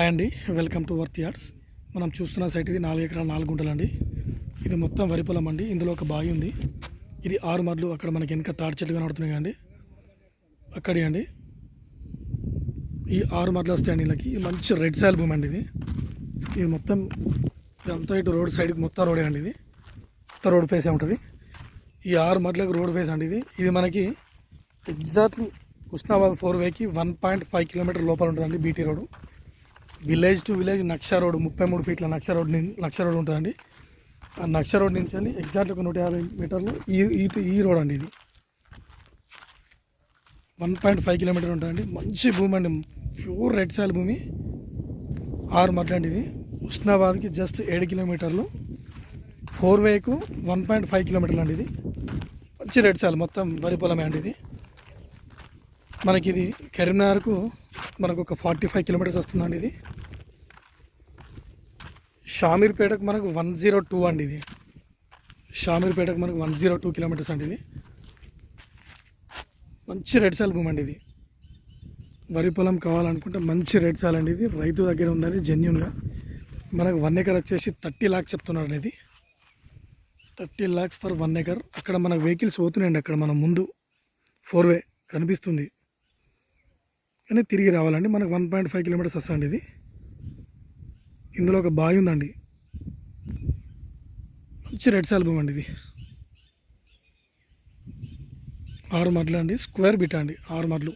Hi అండి, welcome to worth yards. మనం చూస్తున్న సైట్ ఇది 4 ఎకరాల 4 గుంటలు అండి. ఇది మొత్తం వరి పొలం అండి. ఇందులో ఒక బావి ఉంది. ఇది 6 మర్లు. అక్కడ మనకి వెనక తాటి చెట్లు కనబడుతున్నాయి అండి, అక్కడి అండి. ఈ 6 మర్లు వస్తాయండి వీళ్ళకి. మంచి రెడ్ సాయిల్ భూమి అండి. ఇది మొత్తం ఇదంతా ఇటు రోడ్ సైడ్కి మొత్తం రోడే అండి. ఇది మొత్తం రోడ్ ఫేసే ఉంటుంది. ఈ 6 మర్లకు రోడ్ ఫేస్ అండి. ఇది మనకి ఎగ్జాక్ట్లీ హుస్నాబాద్ 4 వేకి 1.5 కిలోమీటర్ లోపల ఉంటుందండి. BT road, village to village నక్ష రోడ్, 33 ఫీట్ల నక్ష రోడ్ ఉంటుందండి. ఆ నక్ష రోడ్ నుంచి అండి ఎగ్జాక్ట్ ఒక 150 మీటర్లు ఈ రోడ్ అండి. ఇది 1.5 కిలోమీటర్ ఉంటుందండి. మంచి భూమి అండి, ప్యూర్ రెడ్ సాయిల్ భూమి. 6 మర్లు అండి. ఇది హుస్నాబాద్కి జస్ట్ 7 కిలోమీటర్లు, 4వేకు 1.5 కిలోమీటర్లు అండి. ఇది మంచి రెడ్ సాయిల్, మొత్తం వరి పొలమే అండి. ఇది మనకి ఇది కరీంనగర్కు మనకు ఒక 45 కిలోమీటర్స్ వస్తుందండి. ఇది షామీర్పేటకు మనకు 102 అండి. ఇది షామీర్పేటకు మనకు 102 కిలోమీటర్స్ అండి. ఇది మంచి రెడ్ సాయిల్ భూమి అండి. ఇది వరి పొలం కావాలనుకుంటే మంచి రెడ్ సాయిల్ అండి. ఇది రైతు దగ్గర ఉందని జెన్యున్గా మనకు 1 ఎకర్ వచ్చేసి 30 lakhs చెప్తున్నాడు అండి. ఇది 30 lakhs ఫర్ 1 ఎకర్. అక్కడ మనకు వెహికల్స్ పోతున్నాయండి. అక్కడ మన ముందు 4 వే కనిపిస్తుంది, కానీ తిరిగి రావాలండి. మనకు 1.5 కిలోమీటర్స్ వస్తుందండి. ఇది ఇందులో ఒక బావి ఉందండి. మంచి రెడ్ సాయిల్ భూమి అండి. ఇది 6 మర్లు అండి, స్క్వేర్ బిట్ అండి. 6 మర్లు.